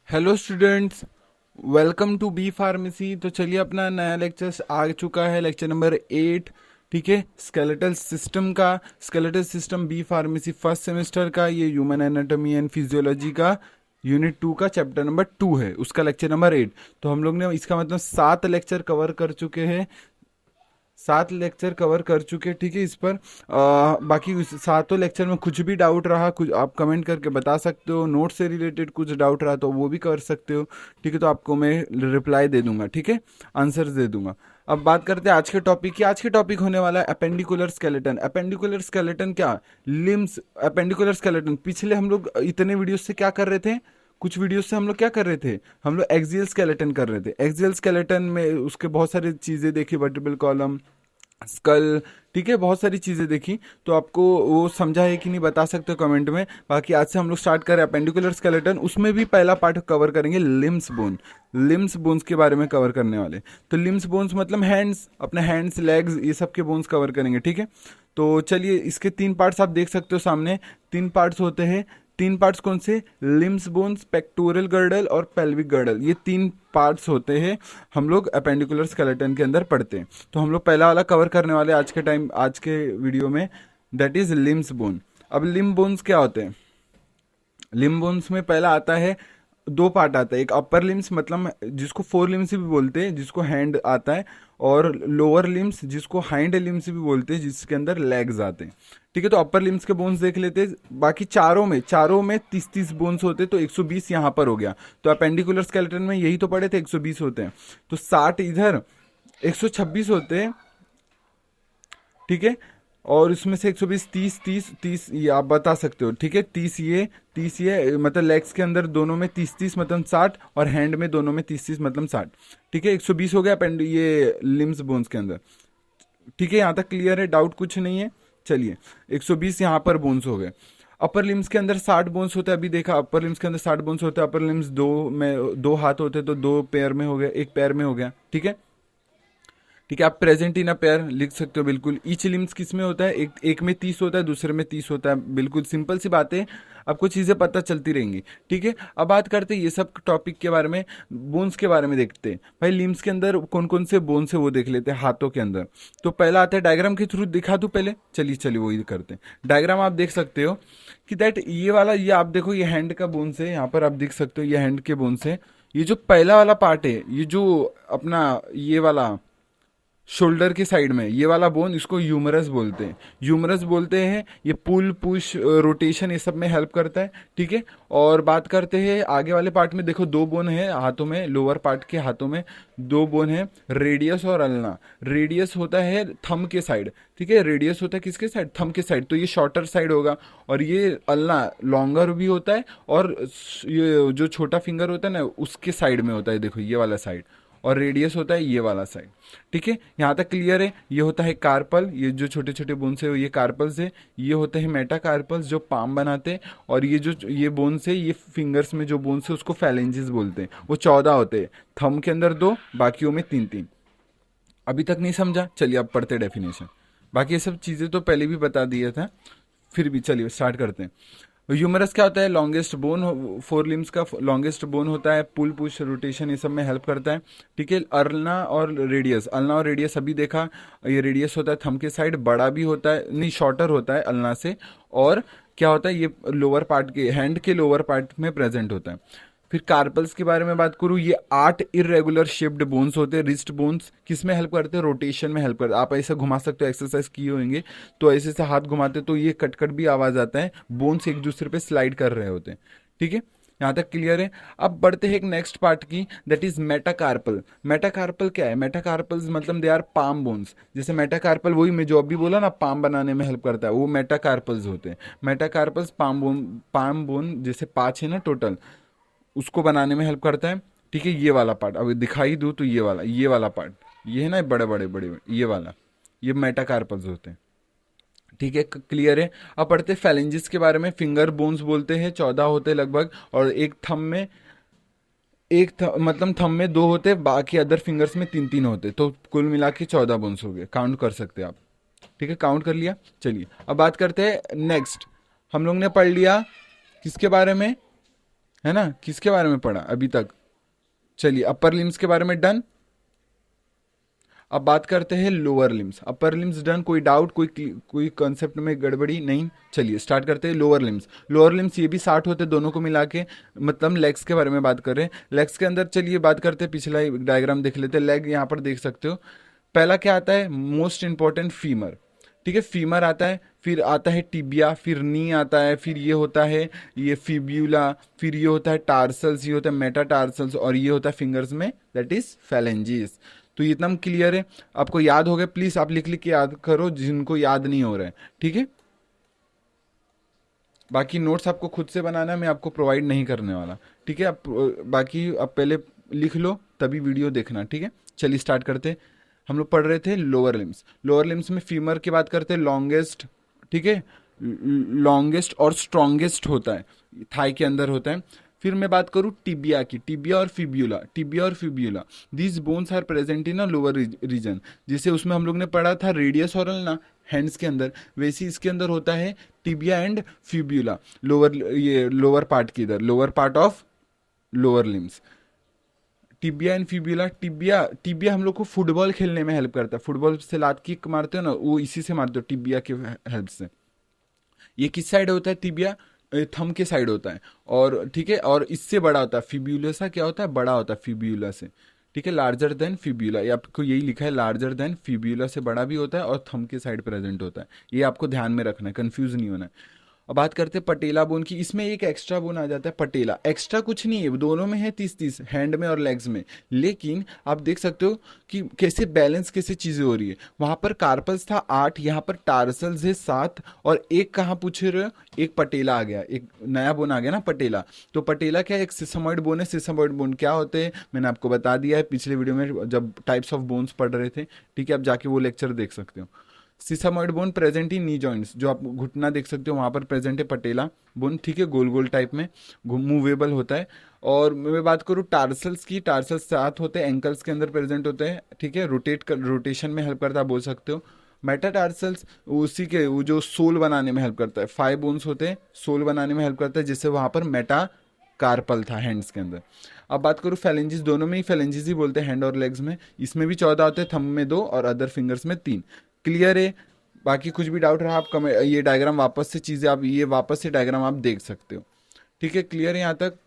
Hello students, welcome to B pharmacy. तो चलिए, अपना नया लेक्चर आ चुका है, लेक्चर नंबर 8। ठीक है, स्केलेटल सिस्टम का। Skeletal system B pharmacy first semester का, ये ह्यूमन एनाटॉमी एंड फिजियोलॉजी का यूनिट 2 का चैप्टर नंबर 2 है, उसका लेक्चर नंबर 8। तो हम लोग ने इसका मतलब 7 लेक्चर कवर कर चुके हैं, 7 लेक्चर कवर कर चुके हैं। ठीक है, इस पर बाकी उस सातों लेक्चर में कुछ भी डाउट रहा, कुछ आप कमेंट करके बता सकते हो। नोट से रिलेटेड कुछ डाउट रहा तो वो भी कर सकते हो। ठीक है, तो आपको मैं रिप्लाई दे दूंगा। ठीक है, आंसर्स दे दूंगा। अब बात करते हैं आज के टॉपिक की। आज के टॉपिक होने वाला है अपेंडिकुलर स्केलेटन। अपेंडिकुलर स्केलेटन क्या, लिम्स। अपेंडिकुलर स्केलेटन पिछले हम लोग इतने वीडियो से क्या कर रहे थे, कुछ वीडियो से हम लोग क्या कर रहे थे, हम लोग एक्सियल स्केलेटन कर रहे थे। एक्सियल स्केलेटन में उसके बहुत सारी चीजें देखी, वर्टिब्रल कॉलम, स्कल। ठीक है, बहुत सारी चीजें देखी। तो आपको वो समझा है कि नहीं बता सकते हो कमेंट में। बाकी आज से हम लोग स्टार्ट करें अपेंडिकुलर स्केलेटन। उसमें भी पहला पार्ट कवर करेंगे लिम्स बोन। लिम्स बोन्स के बारे में कवर करने वाले। तो लिम्स बोन्स मतलब हैंड्स, अपने हैंड्स, लेग्स, ये सब के बोन्स कवर करेंगे। ठीक है, तो चलिए, इसके 3 पार्ट्स आप देख सकते हो सामने। 3 पार्ट्स होते हैं। 3 पार्ट्स कौन से, लिम्स बोन्स, पेक्टोरल गर्डल और पेल्विक गर्डल, ये 3 पार्ट्स होते हैं। हम लोग अपेंडिकुलर स्केलेटन के अंदर पढ़ते हैं। तो हम लोग पहला वाला कवर करने वाले आज के टाइम, आज के वीडियो में, दैट इज लिम्स बोन। अब लिम्ब बोन्स क्या होते हैं। लिम्ब बोन्स में पहला आता है, 2 पार्ट आता है। एक अपर लिम्स मतलब जिसको फोर लिम्स भी बोलते हैं, जिसको हैंड आता है, और लोअर लिम्स जिसको हाइंड लिम्स भी बोलते हैं, जिसके अंदर लेग्स आते हैं। ठीक है, तो अपर लिम्स के बोन्स देख लेते हैं। बाकी चारों में 30-30 बोन्स होते हैं, तो 120 यहाँ पर हो गया। तो अपेंडिकुलर स्केलेटन में यही तो पढ़े थे, 120 होते हैं। तो 60 इधर, 126 होते हैं। ठीक है, और इसमें से 120, 30 ये आप बता सकते हो। ठीक है, 30 ये मतलब लेग्स के अंदर दोनों में 30-30 मतलब 60, और हैंड में दोनों में 30-30 मतलब 60। ठीक है, 120 हो गया ये लिम्स बोन्स के अंदर। ठीक है, यहाँ तक क्लियर है, डाउट कुछ नहीं है। चलिए, 120 यहाँ पर बोन्स हो गए। अपर लिम्स के अंदर 60 बोन्स होते हैं। अभी देखा, अपर लिम्स के अंदर 60 बोन्स होते हैं। अपर लिम्स दो हाथ होते हैं, तो 2 पैर में हो गया, 1 पैर में हो गया। ठीक है, ठीक है, आप प्रेजेंट इन अ पेयर लिख सकते हो। बिल्कुल, ईच लिम्स किस में होता है, एक में 30 होता है, दूसरे में 30 होता है। बिल्कुल सिंपल सी बात है, आपको चीजें पता चलती रहेंगी। ठीक है, अब बात करते हैं ये सब टॉपिक के बारे में। बोन्स के बारे में देखते हैं भाई। लिम्स के अंदर कौन कौन से बोन्स है वो देख लेते हैं, हाथों के अंदर। तो पहला आता है, डायग्राम के थ्रू दिखा दूं पहले। चलिए चलिए, वही करते हैं। डायग्राम आप देख सकते हो कि दैट ये वाला, ये आप देखो, ये हैंड का बोन्स है। यहाँ पर आप देख सकते हो, ये हैंड के बोन्स है। ये जो पहला वाला पार्ट है, ये जो अपना ये वाला शोल्डर के साइड में ये वाला बोन, इसको यूमरस बोलते हैं। यूमरस बोलते हैं। ये पुल, पुश, रोटेशन, ये सब में हेल्प करता है। ठीक है, और बात करते हैं आगे वाले पार्ट में। देखो, 2 बोन है हाथों में, लोअर पार्ट के हाथों में 2 बोन है, रेडियस और अल्ना। रेडियस होता है थंब के साइड। ठीक है, रेडियस होता है किसके साइड, थंब के साइड, तो ये शॉर्टर साइड होगा। और ये अल्ना लॉन्गर भी होता है, और ये जो छोटा फिंगर होता है ना, उसके साइड में होता है, देखो ये वाला साइड। और रेडियस होता है ये वाला साइड। ठीक है, यहाँ तक क्लियर है। ये होता है कार्पल, ये जो छोटे छोटे बोन्स है ये कार्पल्स है। ये होते हैं मेटा कार्पल्स, जो पाम बनाते हैं। और ये जो ये बोन्स है, ये फिंगर्स में जो बोन्स है उसको फैलेंजेस बोलते हैं। वो 14 होते हैं, थंब के अंदर 2, बाकियों में 3-3। अभी तक नहीं समझा, चलिए अब पढ़ते डेफिनेशन। बाकी ये सब चीज़ें तो पहले भी बता दिया था, फिर भी चलिए स्टार्ट करते हैं। ह्यूमरस क्या होता है, लॉन्गेस्ट बोन, फोर लिम्स का लॉन्गेस्ट बोन होता है। पुल, पुश, रोटेशन, ये सब में हेल्प करता है। ठीक है, अल्ना और रेडियस, अल्ना और रेडियस अभी देखा। ये रेडियस होता है थंब के साइड, बड़ा भी होता है, नहीं शॉर्टर होता है अल्ना से। और क्या होता है, ये लोअर पार्ट के, हैंड के लोअर पार्ट में प्रेजेंट होता है। फिर कार्पल्स के बारे में बात करूं, ये 8 इरेगुलर शेप्ड बोन्स होते हैं। रिस्ट बोन्स किस में हेल्प करते हैं, रोटेशन में हेल्प करते हैं। आप ऐसे घुमा सकते हो, एक्सरसाइज किए होंगे तो ऐसे से हाथ घुमाते तो ये कट कट भी आवाज आता है, बोन्स एक दूसरे पे स्लाइड कर रहे होते हैं। ठीक है, यहाँ तक क्लियर है। अब बढ़ते हैं एक नेक्स्ट पार्ट की, दैट इज मेटाकार्पल। मेटाकार्पल क्या है, मेटाकार्पल्स मतलब दे आर पाम बोन्स। जैसे मेटाकार्पल, वही मैं जो अभी बोला ना, पाम बनाने में हेल्प करता है, वो मेटाकार्पल्स होते हैं। मेटाकार्पल्स पाम बोन जैसे 5 है ना टोटल, उसको बनाने में हेल्प करता है। ठीक है, ये वाला पार्ट अभी दिखाई दूं तो ये वाला पार्ट, ये है ना, बड़े बड़े बड़े, ये वाला, ये मेटाकार्पल्स होते हैं। ठीक है, क्लियर है। अब पढ़ते फैलेंजिस के बारे में। फिंगर बोन्स बोलते हैं, 14 होते हैं लगभग। और एक थंब में, मतलब थंब में 2 होते, बाकी अदर फिंगर्स में 3-3 होते, तो कुल मिला के 14 बोन्स हो गए, काउंट कर सकते हैं आप। ठीक है, काउंट कर लिया। चलिए अब बात करते हैं नेक्स्ट। हम लोग ने पढ़ लिया किसके बारे में, है ना, किसके बारे में पढ़ा अभी तक? चलिए अपर लिम्स के बारे में डन। अब बात करते हैं lower limbs. Upper limbs done, कोई डाउट, कोई कॉन्सेप्ट में गड़बड़ी नहीं? चलिए स्टार्ट करते हैं लोअर लिम्स। लोअर लिम्स ये भी 60 होते हैं दोनों को मिला के, मतलब लेग्स के बारे में बात कर रहे हैं। लेग्स के अंदर चलिए बात करते हैं, पिछला डायग्राम देख लेते हैं। लेग यहाँ पर देख सकते हो, पहला क्या आता है, मोस्ट इंपॉर्टेंट फीमर। ठीक है, फीमर आता है, फिर आता है टिबिया, फिर नी आता है, फिर ये होता है ये फिब्यूला, फिर ये होता है टार्सल्स, ये होता है मेटाटार्सल्स, और ये होता है फिंगर्स में दैट इज फैलेंजीज। तो ये एकदम क्लियर है, आपको याद हो गया? प्लीज आप लिख लिख के याद करो जिनको याद नहीं हो रहा है, ठीक है। बाकी नोट्स आपको खुद से बनाना है, मैं आपको प्रोवाइड नहीं करने वाला, ठीक है। आप बाकी आप पहले लिख लो तभी वीडियो देखना, ठीक है। चलिए स्टार्ट करते हैं। हम लोग पढ़ रहे थे लोअर लिम्स। लोअर लिम्स में फीमर की बात करते हैं, लॉन्गेस्ट, ठीक है, लॉन्गेस्ट और स्ट्रॉन्गेस्ट होता है, थाई के अंदर होता है। फिर मैं बात करूं टिबिया की, टिबिया और फिब्यूला, टिबिया और fibula, these bones are present in a lower region. जैसे उसमें हम लोग ने पढ़ा था रेडियस और ना हैंड्स के अंदर, वैसे इसके अंदर होता है टिबिया एंड फिब्यूला, लोअर, ये लोअर पार्ट की इधर, lower part of lower limbs. Tibia and fibula, tibia, tibia हम लोग को फुटबॉल खेलने में हेल्प करता है। फुटबॉल से लात किक मारते हो ना, वो इसी से मारते हो, टिबिया के हेल्प से। ये किस साइड होता है टिबिया? थंब के साइड होता है, और ठीक है, और इससे बड़ा होता है फिब्यूलसा, क्या होता है, बड़ा होता है फिब्यूला से, ठीक है, लार्जर देन फिब्यूला। ये आपको यही लिखा है, लार्जर देन फिब्यूला से बड़ा भी होता है और थंब के साइड प्रेजेंट होता है। ये आपको ध्यान में रखना है, कंफ्यूज नहीं होना है। अब बात करते हैं पटेला बोन की। इसमें एक एक्स्ट्रा बोन आ जाता है पटेला, एक्स्ट्रा कुछ नहीं है, दोनों में है 30-30, हैंड में और लेग्स में। लेकिन आप देख सकते हो कि कैसे बैलेंस, कैसे चीजें हो रही है। वहां पर कार्पल्स था 8, यहाँ पर टार्सल्स है 7, और एक कहाँ पूछ रहे हो, एक पटेला आ गया, एक नया बोन आ गया ना पटेला। तो पटेला क्या है, एक सिसमॉइड बोन है। सिसमॉइड बोन क्या होते हैं मैंने आपको बता दिया है पिछले वीडियो में जब टाइप्स ऑफ बोन्स पढ़ रहे थे, ठीक है, आप जाके वो लेक्चर देख सकते हो। Sesamoid bone present in knee joints, जो आप घुटना देख सकते हो वहां पर प्रेजेंट है पटेला बोन, ठीक है, गोल गोल टाइप में मूवेबल होता है। और मैं बात करूँ टार्सल्स की, टार्सल्स 7 होते हैं, एंकल्स के अंदर प्रेजेंट होते हैं, ठीक है, रोटेशन में हेल्प करता है, बोल सकते हो। मेटाटार्सल्स उसी के, वो जो सोल बनाने में हेल्प करता है, 5 बोन्स होते हैं, सोल बनाने में हेल्प करता है, जिससे वहां पर मेटा कार्पल था हैंड्स के अंदर। अब बात करूँ फैलेंजिस, दोनों में ही फैलेंजिस ही बोलते हैं, हैंड और लेग्स में। इसमें भी 14 होते हैं, थंब में 2 और अदर फिंगर्स में 3। क्लियर है? बाकी कुछ भी डाउट रहा आप कमेंट, ये डायग्राम वापस से चीजें आप, ये वापस से डायग्राम आप देख सकते हो, ठीक है। क्लियर है यहाँ तक?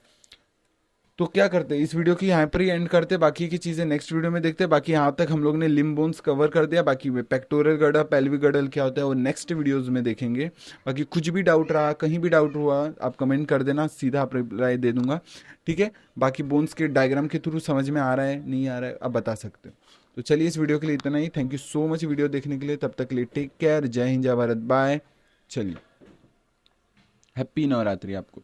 तो क्या करते हैं, इस वीडियो की यहाँ पर ही एंड करते हैं, बाकी की चीजें नेक्स्ट वीडियो में देखते हैं। बाकी यहाँ तक हम लोग ने लिम्ब बोन्स कवर कर दिया, बाकी पेक्टोरल गर्डल, पेल्विक गर्डल क्या होता है वो नेक्स्ट वीडियोज में देखेंगे। बाकी कुछ भी डाउट रहा, कहीं भी डाउट हुआ, आप कमेंट कर देना, सीधा आप रिप्लाई दे दूंगा, ठीक है। बाकी बोन्स के डायग्राम के थ्रू समझ में आ रहा है नहीं आ रहा है, आप बता सकते हो। तो चलिए इस वीडियो के लिए इतना ही, thank you so much video देखने के लिए, तब तक के लिए टेक केयर, जय हिंद, जय भारत, बाय। चलिए हैप्पी नवरात्रि आपको।